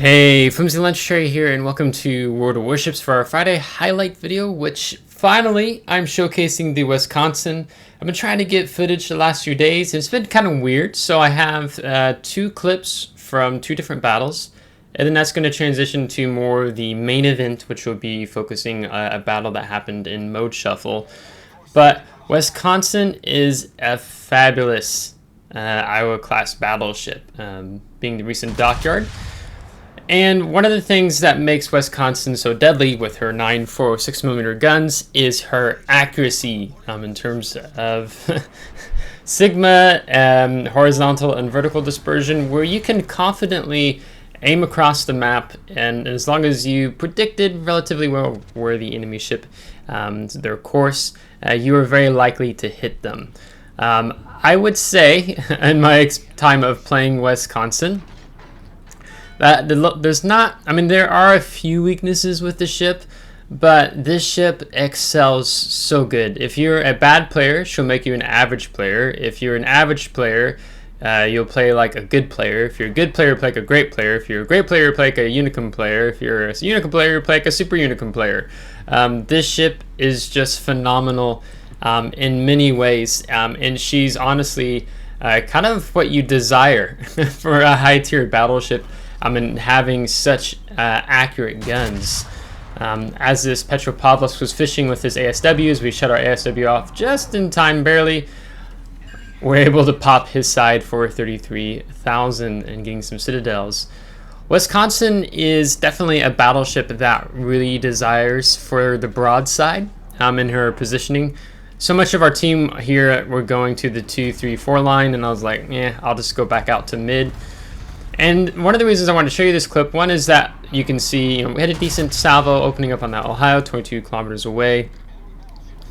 Hey, FlimsyLunchTray here, and welcome to World of Warships for our Friday highlight video, which finally I'm showcasing the Wisconsin. I've been trying to get footage the last few days, and it's been kind of weird, so I have two clips from two different battles, and then that's going to transition to more of the main event, which will be focusing a battle that happened in Mode Shuffle. But Wisconsin is a fabulous Iowa-class battleship, being the recent Dockyard. And one of the things that makes Wisconsin so deadly with her 9.406mm guns is her accuracy in terms of sigma, horizontal and vertical dispersion, where you can confidently aim across the map, and as long as you predicted relatively well where the enemy ship, their course, you are very likely to hit them. I would say, in my time of playing Wisconsin, there's not, I mean, there are a few weaknesses with the ship, but this ship excels so good. If you're a bad player, she'll make you an average player. If you're an average player, you'll play like a good player. If you're a good player, play like a great player. If you're a great player, play like a Unicum player. If you're a Unicum player, play like a Super Unicum player. This ship is just phenomenal in many ways, and she's honestly kind of what you desire for a high-tier battleship. And having such accurate guns. As this Petropavlovsk was fishing with his ASWs, we shut our ASW off just in time, barely. We're able to pop his side for 33,000 and getting some citadels. Wisconsin is definitely a battleship that really desires for the broadside in her positioning. So much of our team here, we're going to the 2-3-4 line, and I was like, yeah, I'll just go back out to mid. And one of the reasons I wanted to show you this clip, one is that you can see, we had a decent salvo opening up on that Ohio, 22 kilometers away.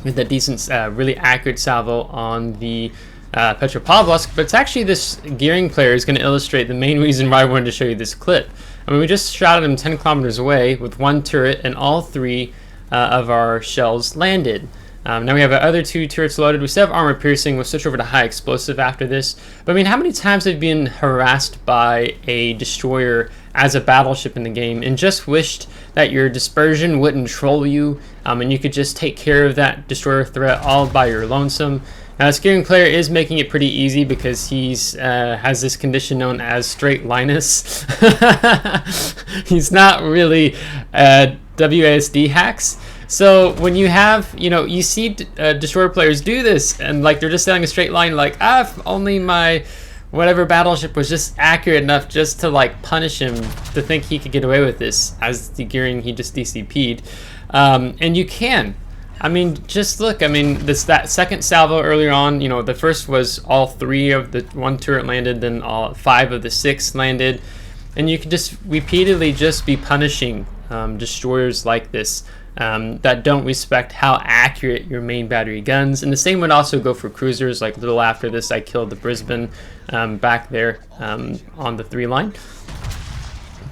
We had that decent, really accurate salvo on the Petropavlovsk, but it's actually this gearing player is going to illustrate the main reason why I wanted to show you this clip. I mean, we just shot at him 10 kilometers away with one turret, and all three of our shells landed. Now we have our other two turrets loaded. We still have armor piercing. We'll switch over to high explosive after this. But I mean, how many times have you been harassed by a destroyer as a battleship in the game and just wished that your dispersion wouldn't troll you, and you could just take care of that destroyer threat all by your lonesome? Now, this gearing player is making it pretty easy because he's has this condition known as straight Linus. He's not really WASD hacks. So when you have, you see destroyer players do this, and like they're just sailing a straight line, like, if only my whatever battleship was just accurate enough just to like punish him to think he could get away with this as the gearing he just DCP'd. And you can. I mean, just look, I mean, that second salvo earlier on, the first was all three of the one turret landed, then all five of the six landed. And you can just repeatedly just be punishing destroyers like this. That don't respect how accurate your main battery guns, and the same would also go for cruisers. Like a little after this, I killed the Brisbane back there on the 3 line.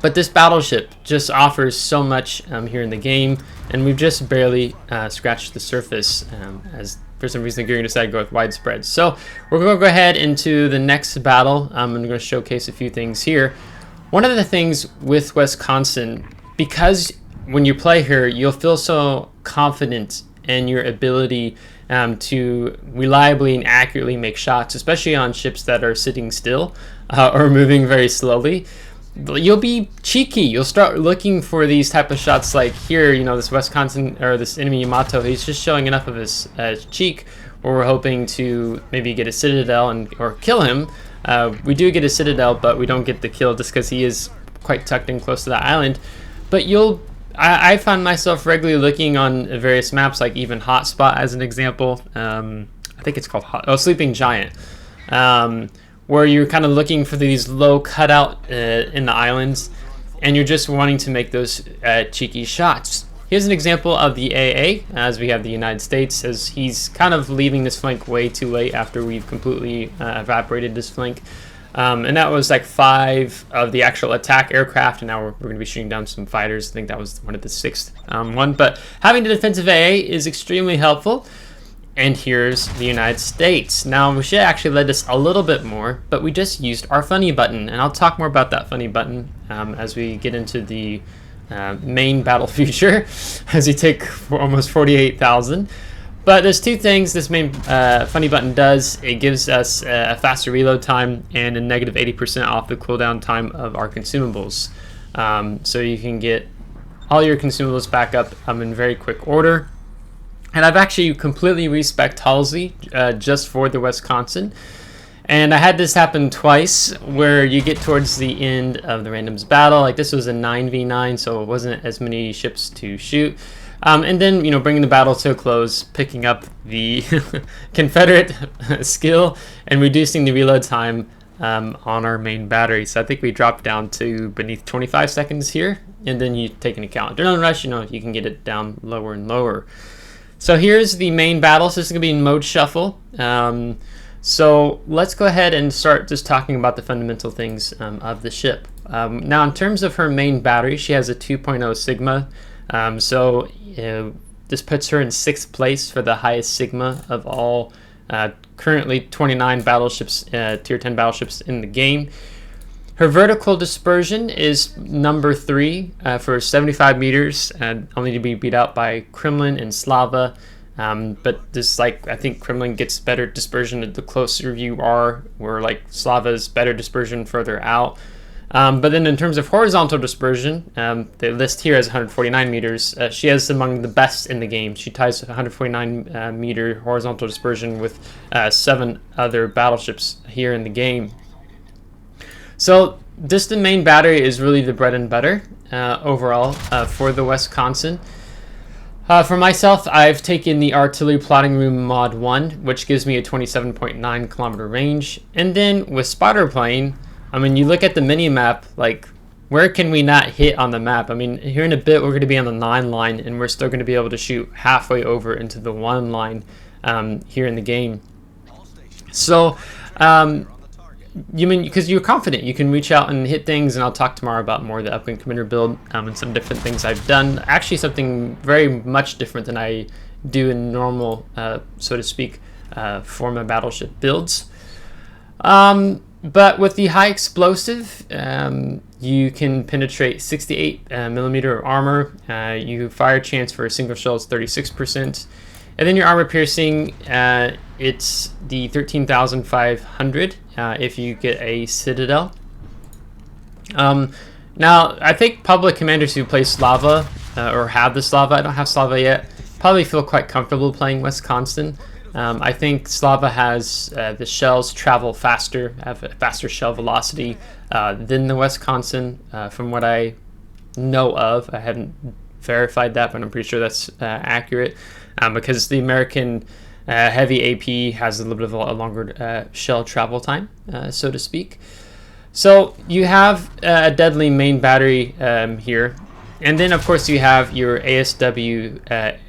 But this battleship just offers so much here in the game, and we've just barely scratched the surface as for some reason the gearing decided to go with widespread. So we're going to go ahead into the next battle. I'm going to showcase a few things here. One of the things with Wisconsin, because when you play her, you'll feel so confident in your ability to reliably and accurately make shots, especially on ships that are sitting still or moving very slowly. You'll be cheeky. You'll start looking for these type of shots like here, this Wisconsin, or this enemy Yamato, he's just showing enough of his cheek where we're hoping to maybe get a citadel or kill him. We do get a citadel, but we don't get the kill just because he is quite tucked in close to that island. But I found myself regularly looking on various maps, like even Hotspot as an example. I think it's called Sleeping Giant, where you're kind of looking for these low cutout in the islands, and you're just wanting to make those cheeky shots. Here's an example of the AA, as we have the United States, as he's kind of leaving this flank way too late after we've completely evaporated this flank. And that was like 5 of the actual attack aircraft, and now we're going to be shooting down some fighters. I think that was one of the 6th one. But having the defensive AA is extremely helpful. And here's the United States. Now, we should actually let us a little bit more, but we just used our funny button, and I'll talk more about that funny button as we get into the main battle feature, as you take for almost 48,000. But there's two things this main funny button does. It gives us a faster reload time and a negative 80% off the cooldown time of our consumables. So you can get all your consumables back up in very quick order. And I've actually completely respec'd Halsey just for the Wisconsin. And I had this happen twice, where you get towards the end of the randoms battle. Like, this was a 9v9, so it wasn't as many ships to shoot. And then, you know, bringing the battle to a close, picking up the Confederate skill and reducing the reload time on our main battery. So I think we dropped down to beneath 25 seconds here, and then you take into account adrenaline rush, you know, you can get it down lower and lower. So here's the main battle. So this is going to be in mode shuffle. So let's go ahead and start just talking about the fundamental things of the ship. Now, in terms of her main battery, she has a 2.0 Sigma. This puts her in 6th place for the highest Sigma of all currently 29 battleships, tier 10 battleships in the game. Her vertical dispersion is number 3 for 75 meters, only to be beat out by Kremlin and Slava. But this, like, I think Kremlin gets better dispersion the closer you are, where like Slava's better dispersion further out. But then in terms of horizontal dispersion, the list here has 149 meters. She has among the best in the game. She ties 149 meter horizontal dispersion with 7 other battleships here in the game. So this, the main battery, is really the bread and butter overall for the Wisconsin. For myself, I've taken the Artillery Plotting Room Mod 1, which gives me a 27.9 kilometer range. And then with spotter plane, I mean, you look at the mini-map, like, where can we not hit on the map? I mean, here in a bit, we're going to be on the 9 line, and we're still going to be able to shoot halfway over into the 1 line here in the game. So, you mean, because you're confident you can reach out and hit things, and I'll talk tomorrow about more of the upgrade commander build and some different things I've done. Actually, something very much different than I do in normal, so to speak, for my battleship builds. But with the high explosive, you can penetrate 68 millimeter armor. You fire chance for a single shell is 36%. And then your armor piercing, it's the 13,500 if you get a Citadel. Now, I think public commanders who play Slava or have the Slava, I don't have Slava yet, probably feel quite comfortable playing Wisconsin. I think Slava has the shells travel faster, have a faster shell velocity than the Wisconsin, from what I know of. I haven't verified that, but I'm pretty sure that's accurate, because the American heavy AP has a little bit of a longer shell travel time, so to speak. So you have a deadly main battery here, and then of course you have your ASW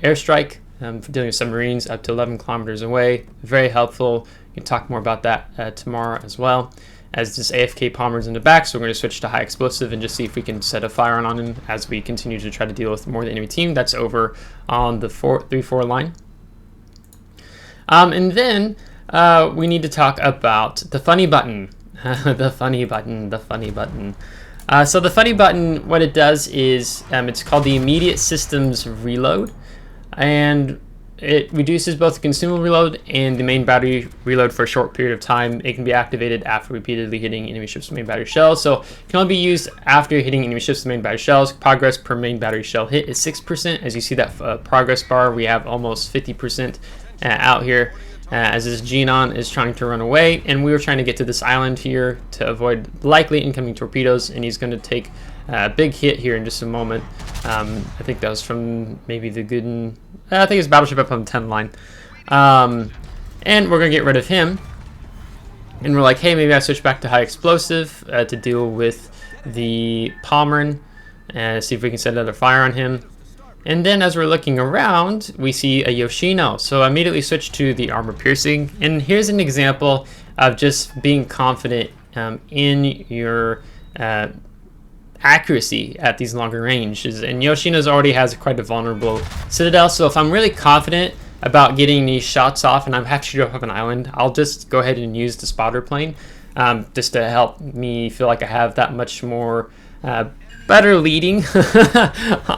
airstrike for dealing with submarines up to 11 kilometers away. Very helpful. You can talk more about that tomorrow as well. As this AFK Palmer's in the back, so we're going to switch to high explosive and just see if we can set a fire on him as we continue to try to deal with more of the enemy team. That's over on the 3-4 line. And then we need to talk about the funny button. the funny button. So the funny button, what it does is it's called the immediate systems reload, and it reduces both the consumable reload and the main battery reload for a short period of time. It can be activated after repeatedly hitting enemy ships with main battery shells. So it can only be used after hitting enemy ships with main battery shells. Progress per main battery shell hit is 6%. As you see that progress bar, we have almost 50% out here. As this Genon is trying to run away, and we were trying to get to this island here to avoid likely incoming torpedoes, and he's going to take a big hit here in just a moment. I think that was from maybe the Gooden, I think it's Battleship up on the 10 line. And we're going to get rid of him, and we're like, hey, maybe I switch back to high explosive to deal with the Palmern and see if we can set another fire on him. And then as we're looking around, we see a Yoshino. So I immediately switch to the armor piercing. And here's an example of just being confident in your accuracy at these longer ranges. And Yoshino's already has quite a vulnerable Citadel. So if I'm really confident about getting these shots off and I have to go up an island, I'll just go ahead and use the spotter plane just to help me feel like I have that much more better leading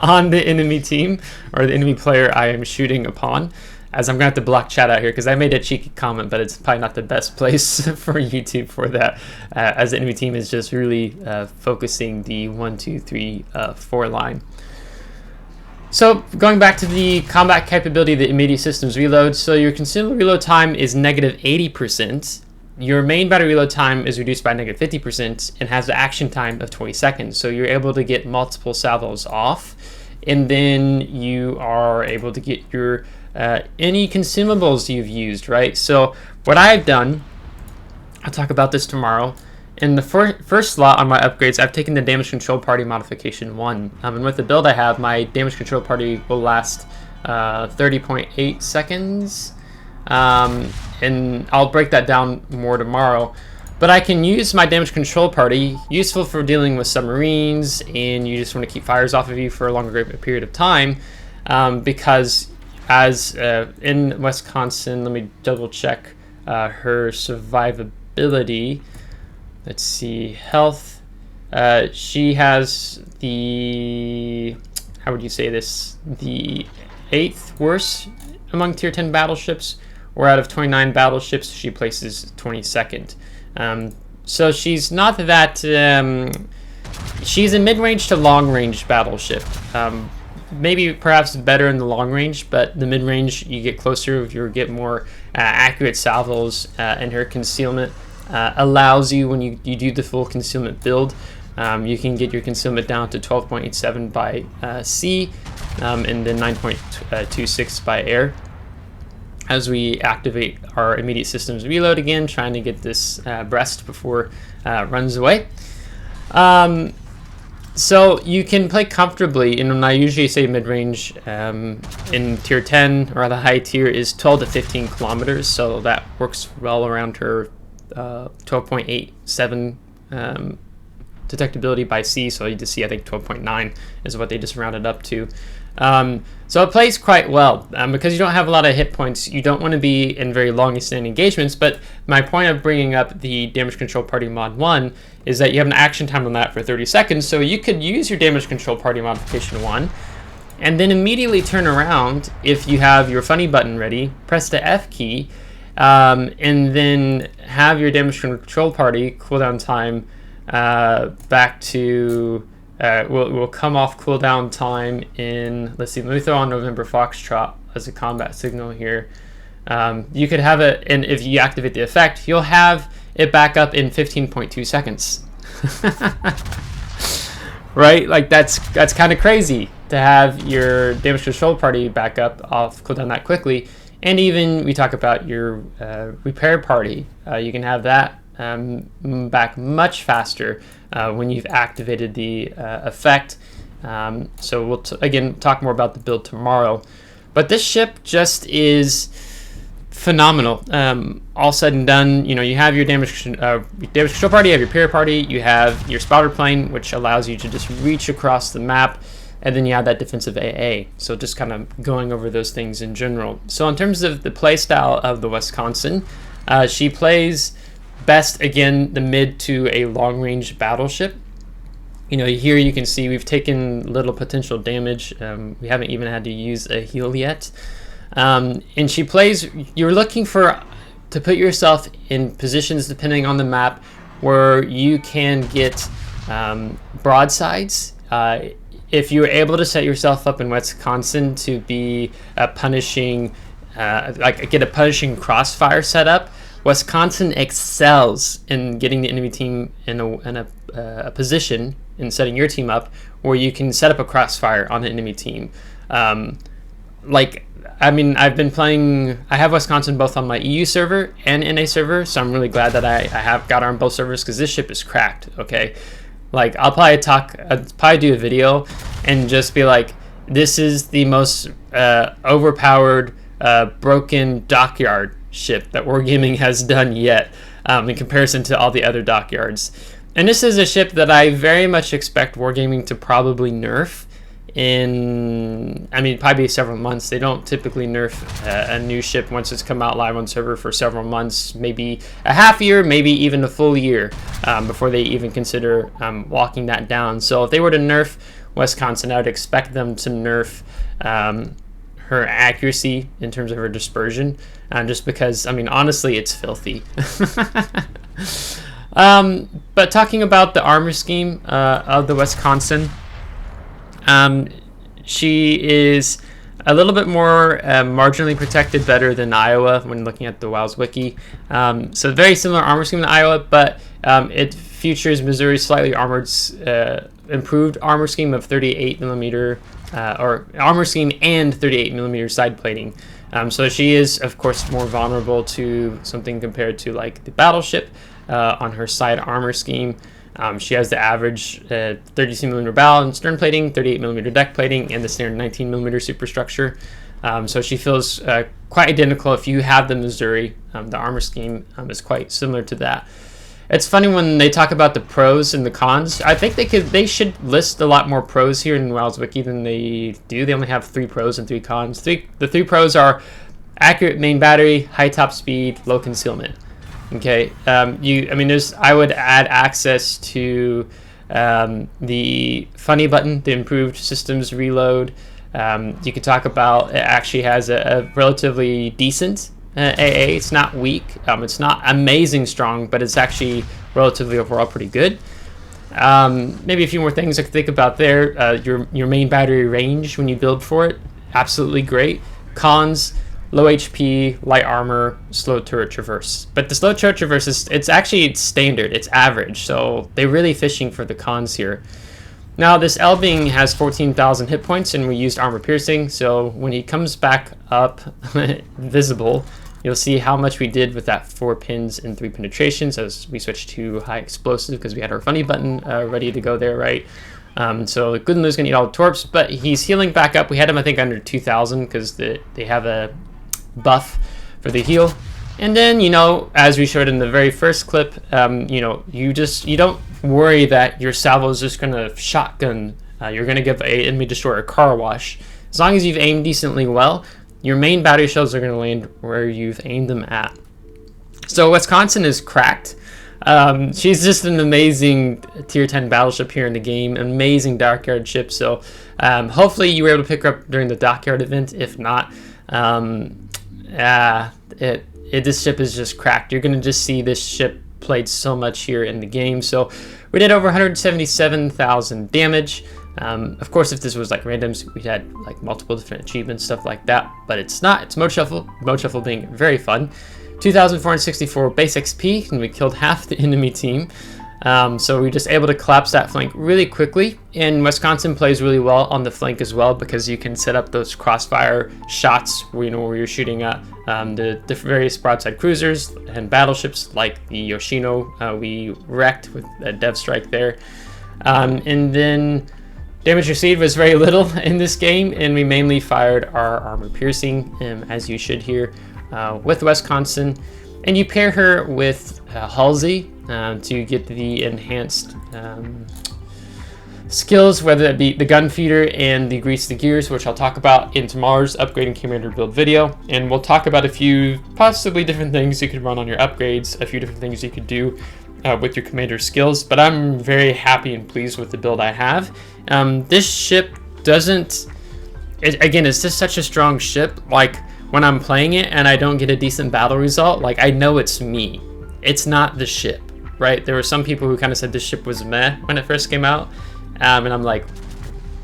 on the enemy team or the enemy player I am shooting upon. As I'm going to have to block chat out here because I made a cheeky comment, but it's probably not the best place for YouTube for that, as the enemy team is just really focusing the 1, 2, 3, 4 line. So going back to the combat capability of the immediate systems reload, so your consumable reload time is negative 80%. Your main battery reload time is reduced by negative 50% and has the action time of 20 seconds. So you're able to get multiple salvos off, and then you are able to get your any consumables you've used, right? So what I've done, I'll talk about this tomorrow. In the first slot on my upgrades, I've taken the damage control party modification 1. And with the build I have, my damage control party will last 30.8 seconds. And I'll break that down more tomorrow. But I can use my damage control party, useful for dealing with submarines, and you just want to keep fires off of you for a longer period of time, because as in Wisconsin, let me double check her survivability. Let's see, health. She has the, how would you say this? The 8th worst among tier 10 battleships, or out of 29 battleships, she places 22nd. So she's not that, she's a mid-range to long-range battleship. Maybe perhaps better in the long range, but the mid-range you get closer, you get more accurate salvos, and her concealment allows you, when you do the full concealment build, you can get your concealment down to 12.87 by sea, and then 9.26 by air. As we activate our immediate systems reload again, trying to get this breast before it runs away. So you can play comfortably, and when I usually say mid-range in tier 10 or the high tier is 12 to 15 kilometers, so that works well around her 12.87 detectability by sea, so you just see I think 12.9 is what they just rounded up to. So it plays quite well, because you don't have a lot of hit points. You don't want to be in very long extended engagements, but my point of bringing up the damage control party mod 1 is that you have an action time on that for 30 seconds, so you could use your damage control party modification 1 and then immediately turn around if you have your funny button ready, press the F key, and then have your damage control party cooldown time back to will come off cooldown time in, let's see, let me throw on November Foxtrot as a combat signal here. You could have it, and if you activate the effect, you'll have it back up in 15.2 seconds. Right? Like that's kind of crazy to have your damage control party back up off cooldown that quickly. And even we talk about your repair party, you can have that back much faster when you've activated the effect. So we'll again talk more about the build tomorrow, but this ship just is phenomenal. All said and done, you know, you have your damage control party, you have your repair party, you have your spotter plane, which allows you to just reach across the map, and then you have that defensive AA. So just kind of going over those things in general. So in terms of the play style of the Wisconsin, she plays best, again, the mid to a long-range battleship. You know, here you can see we've taken little potential damage. We haven't even had to use a heal yet. And she plays, you're looking to put yourself in positions, depending on the map, where you can get broadsides. If you're able to set yourself up in Wisconsin to be punishing, get a punishing crossfire setup, Wisconsin excels in getting the enemy team in a position and setting your team up where you can set up a crossfire on the enemy team. I mean, I've been playing, I have Wisconsin both on my EU server and NA server, so I'm really glad that I have got her on both servers, because this ship is cracked, okay? Like, I'll probably do a video and just be like, this is the most overpowered, broken Dockyard ship that Wargaming has done yet, in comparison to all the other Dockyards. And this is a ship that I very much expect Wargaming to probably nerf in, I mean, probably several months. They don't typically nerf a new ship once it's come out live on server for several months, maybe a half year, maybe even a full year before they even consider walking that down. So if they were to nerf Wisconsin, I would expect them to nerf her accuracy in terms of her dispersion, just because, I mean, honestly, it's filthy. But talking about the armor scheme of the Wisconsin, she is a little bit more marginally protected, better than Iowa when looking at the WoW's wiki. So very similar armor scheme to Iowa, but it features Missouri's slightly armored, improved armor scheme of 38 millimeter, or armor scheme and 38 millimeter side plating. So she is, of course, more vulnerable to something compared to like the Battleship on her side armor scheme. She has the average 32mm bow and stern plating, 38mm deck plating, and the standard 19mm superstructure. So she feels quite identical. If you have the Missouri, the armor scheme is quite similar to that. It's funny when they talk about the pros and the cons. I think they should list a lot more pros here in WoW's wiki than they do. They only have 3 pros and 3 cons. The 3 pros are accurate main battery, high top speed, low concealment. Okay, I mean, I would add access to the funny button, the improved systems reload. You could talk about, it actually has a relatively decent AA. It's not weak, it's not amazing strong, but it's actually relatively overall pretty good. Maybe a few more things I could think about there. Your main battery range when you build for it, absolutely great. Cons: low HP, light armor, slow turret traverse. But the slow turret traverse it's standard, it's average, so they're really fishing for the cons here. Now this Elbing has 14,000 hit points, and we used armor piercing, so when he comes back up visible, you'll see how much we did with that 4 pins and 3 penetrations as we switched to high explosive because we had our funny button ready to go there, right? So Good and Lou's gonna eat all the torps, but he's healing back up. We had him, I think, under 2,000 because they have a buff for the heal. And then, you know, as we showed in the very first clip, you know, you don't worry that your salvo is just gonna shotgun. You're gonna give an enemy destroyer a car wash. As long as you've aimed decently well, your main battery shells are gonna land where you've aimed them at. So Wisconsin is cracked. She's just an amazing tier 10 battleship here in the game, amazing Dockyard ship. So hopefully you were able to pick her up during the Dockyard event. If not, this ship is just cracked. You're gonna just see this ship played so much here in the game. So we did over 177,000 damage. Of course, if this was like randoms, we had like multiple different achievements, stuff like that, but it's not. It's mode shuffle being very fun. 2,464 base XP, and we killed half the enemy team. So we're just able to collapse that flank really quickly, and Wisconsin plays really well on the flank as well because you can set up those crossfire shots where, you know, where you're shooting at the various broadside cruisers and battleships like the Yoshino. We wrecked with a dev strike there, and then damage received was very little in this game, and we mainly fired our armor piercing, as you should here, with Wisconsin. And you pair her with Halsey to get the enhanced skills, whether that be the gun feeder and the grease the gears, which I'll talk about in tomorrow's upgrading commander build video. And we'll talk about a few possibly different things you could run on your upgrades, a few different things you could do with your commander skills. But I'm very happy and pleased with the build I have. This ship doesn't, again, it's just such a strong ship. Like, when I'm playing it and I don't get a decent battle result, like, I know it's me. It's not the ship, right? There were some people who kind of said this ship was meh when it first came out, and I'm like,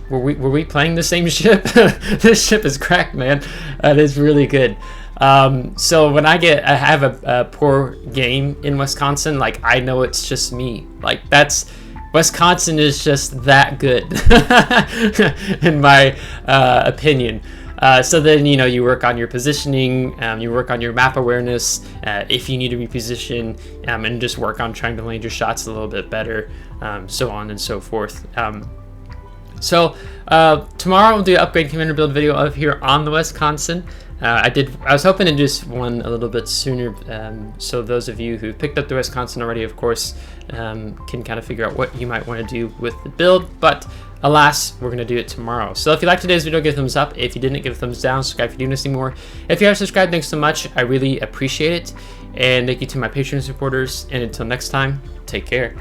were we playing the same ship? This ship is cracked, man. It is really good. So when I have a poor game in Wisconsin, like, I know it's just me. Like, Wisconsin is just that good, in my opinion. So then, you know, you work on your positioning, you work on your map awareness, if you need to reposition, and just work on trying to land your shots a little bit better, so on and so forth. So tomorrow we'll do an upgrade commander build video of here on the Wisconsin. I was hoping to do this one a little bit sooner, so those of you who picked up the Wisconsin already, of course, can kind of figure out what you might want to do with the build. But Alas, we're going to do it tomorrow. So if you liked today's video, give a thumbs up. If you didn't, give a thumbs down. Subscribe if you do want to see more. If you have subscribed, thanks so much. I really appreciate it. And thank you to my Patreon supporters. And until next time, take care.